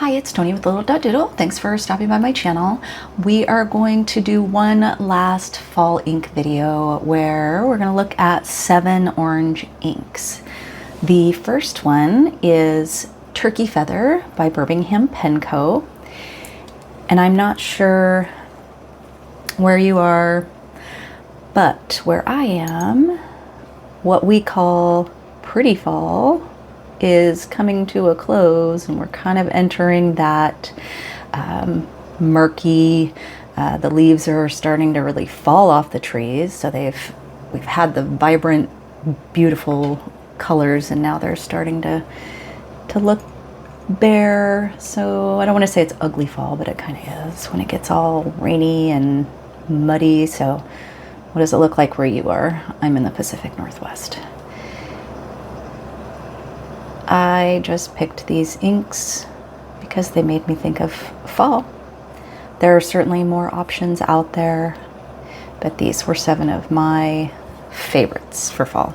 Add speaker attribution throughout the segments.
Speaker 1: Hi, it's Tony with lidl.doodle. Thanks for stopping by my channel. We are going to do one last fall ink video where we're going to look at 7 orange inks. The first one is Turkey Feather by Birmingham Pen Co. And I'm not sure where you are, but where I am, what we call pretty fall is coming to a close, and we're kind of entering that murky, the leaves are starting to really fall off the trees. So we've had the vibrant, beautiful colors, and now they're starting to look bare. So I don't want to say it's ugly fall, but it kind of is when it gets all rainy and muddy. So what does it look like where you are? I'm in the Pacific Northwest. I just picked these inks because they made me think of fall. There are certainly more options out there, but these were 7 of my favorites for fall.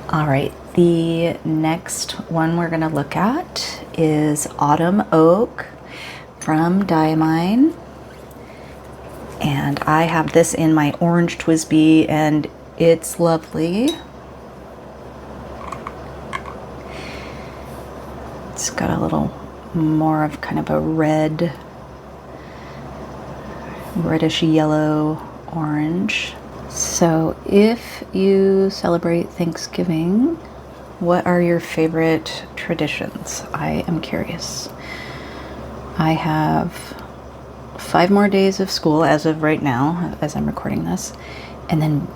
Speaker 1: All right, the next one we're going to look at is Autumn Oak from Diamine. And I have this in my orange TWSBI, and it's lovely. It's got a little more of kind of a reddish yellow orange. So if you celebrate Thanksgiving, what are your favorite traditions? I am curious. I have 5 more days of school as of right now, as I'm recording this, and then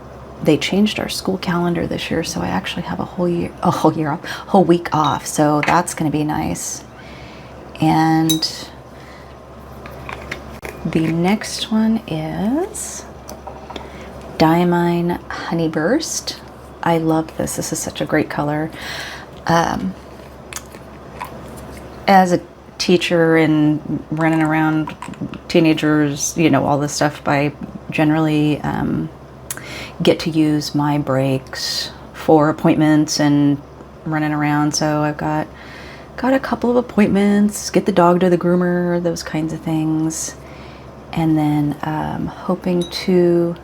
Speaker 1: they changed our school calendar this year, so I actually have a whole week off. So that's going to be nice. And the next one is Diamine Honey Burst. I love this. This is such a great color. As a teacher and running around teenagers, you know, all this stuff, I generally get to use my breaks for appointments and running around. So I've got a couple of appointments, get the dog to the groomer, those kinds of things. And then hoping to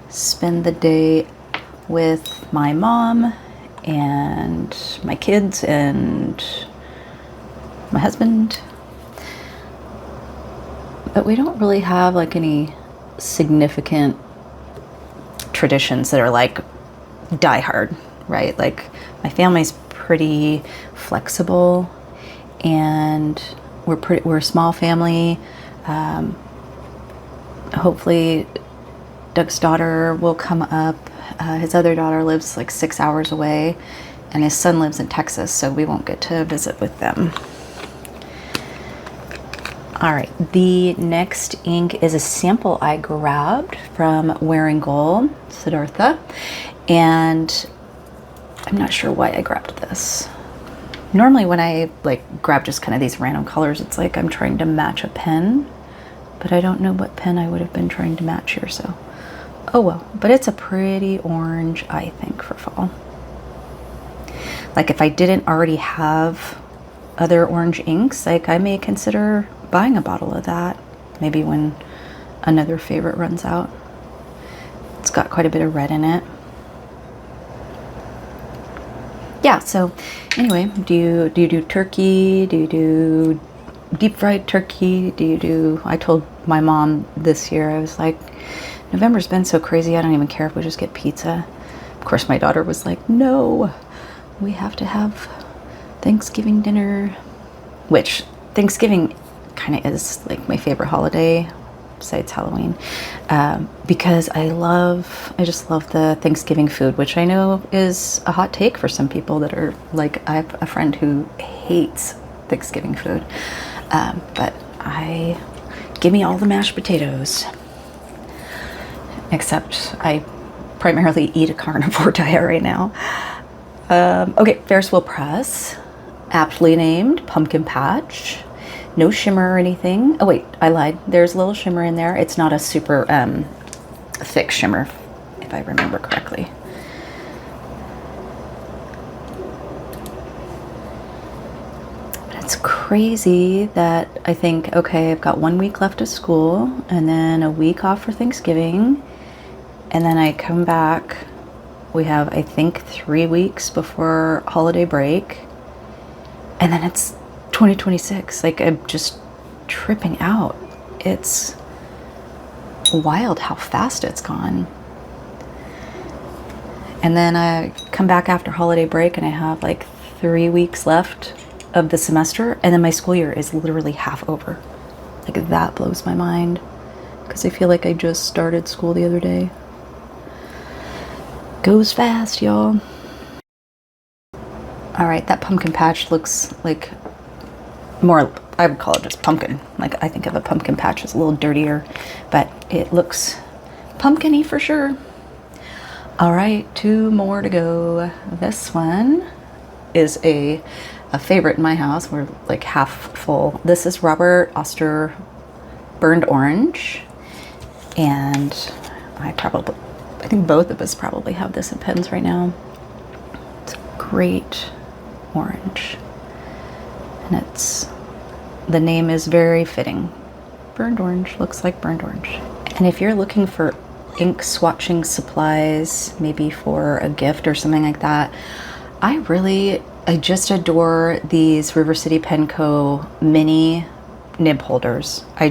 Speaker 1: spend the day with my mom and my kids and my husband. But we don't really have like any significant traditions that are like die hard, right? Like my family's pretty flexible, and we're a small family. Hopefully Doug's daughter will come up. His other daughter lives like 6 hours away, and his son lives in Texas, so we won't get to visit with them. All right, the next ink is a sample I grabbed from Wearing Gold, Siddhartha, and I'm not sure why I grabbed this. Normally when I like grab just kind of these random colors, it's like I'm trying to match a pen, but I don't know what pen I would have been trying to match here, so oh well. But it's a pretty orange, I think, for fall. Like if I didn't already have other orange inks, like I may consider buying a bottle of that maybe when another favorite runs out. It's got quite a bit of red in it. Yeah, so anyway, do you do turkey? Do you do deep fried turkey? I told my mom this year, I was like, November's been so crazy, I don't even care if we just get pizza. Of course my daughter was like, no, we have to have Thanksgiving dinner, which Thanksgiving kind of is like my favorite holiday besides Halloween, because I just love the Thanksgiving food, which I know is a hot take for some people that are like, I have a friend who hates Thanksgiving food, but give me all the mashed potatoes, except I primarily eat a carnivore diet right now. Okay, Ferris Wheel Press, aptly named Pumpkin Patch. No shimmer or anything. Oh wait, I lied. There's a little shimmer in there. It's not a super thick shimmer, if I remember correctly. It's crazy that I think, okay, I've got 1 week left of school and then a week off for Thanksgiving. And then I come back. We have, I think, 3 weeks before holiday break. And then it's 2026. Like, I'm just tripping out. It's wild how fast it's gone. And then I come back after holiday break and I have like 3 weeks left of the semester, and then my school year is literally half over. Like, that blows my mind because I feel like I just started school the other day. Goes fast, y'all. All right, that pumpkin patch looks like more, I would call it just pumpkin. Like, I think of a pumpkin patch as a little dirtier, but it looks pumpkin-y for sure. All right, 2 more to go. This one is a favorite in my house. We're like half full. This is Robert Oster Burned Orange. And I think both of us probably have this in pens right now. It's a great orange. And the name is very fitting. Burned orange, looks like burnt orange. And if you're looking for ink swatching supplies, maybe for a gift or something like that, I just adore these River City Pen Co. mini nib holders. I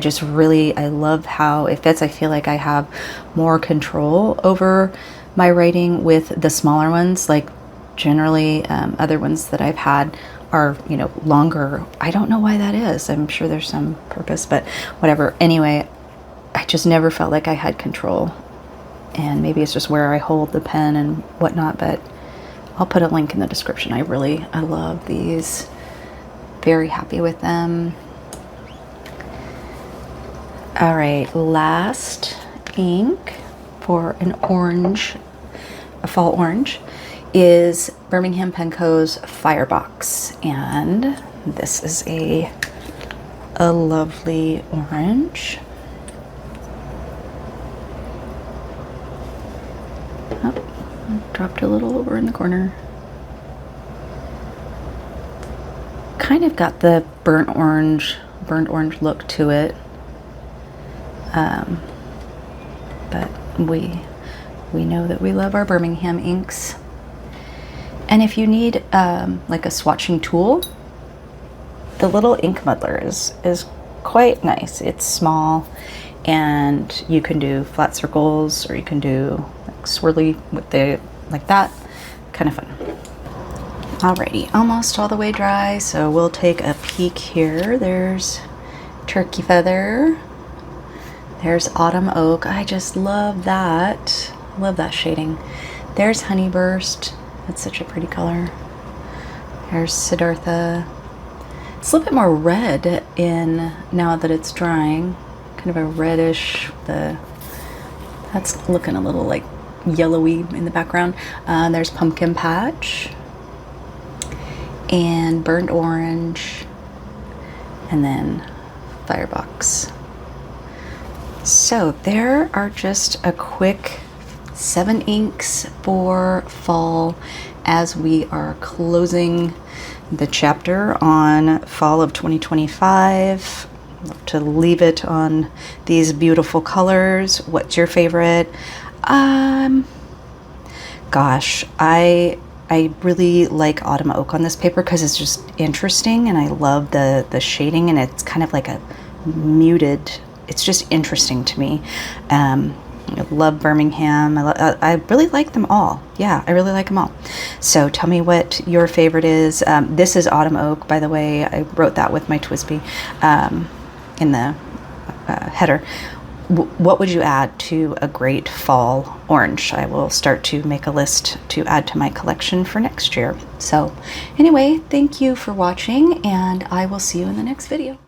Speaker 1: love how it fits. I feel like I have more control over my writing with the smaller ones. Like, generally, other ones that I've had are, longer. I don't know why that is. I'm sure there's some purpose, but whatever. Anyway, I just never felt like I had control. And maybe it's just where I hold the pen and whatnot, but I'll put a link in the description. I love these. Very happy with them. All right, last ink for an orange, a fall orange, is Birmingham Pen Co.'s Firebox. And this is a lovely orange. Dropped a little over in the corner. Kind of got the burnt orange look to it. But we know that we love our Birmingham inks. And if you need like a swatching tool, the little ink muddler is quite nice. It's small, and you can do flat circles, or you can do like swirly with the like that. Kind of fun. Alrighty, almost all the way dry, so we'll take a peek here. There's Turkey Feather. There's Autumn Oak. I just love that. Love that shading. There's Honey Burst. That's such a pretty color. There's Siddhartha. It's a little bit more red in now that it's drying. Kind of a reddish. That's looking a little like yellowy in the background. There's Pumpkin Patch and Burnt Orange, and then Firebox. So there are just a quick 7 inks for fall as we are closing the chapter on fall of 2025. Love to leave it on these beautiful colors. What's your favorite? Gosh, I really like Autumn Oak on this paper because it's just interesting, and I love the shading, and it's kind of like a muted. It's just interesting to me. I love Birmingham. I really like them all. Yeah, I really like them all. So tell me what your favorite is. This is Autumn Oak, by the way. I wrote that with my TWSBI in the header. What would you add to a great fall orange? I will start to make a list to add to my collection for next year. So anyway, thank you for watching, and I will see you in the next video.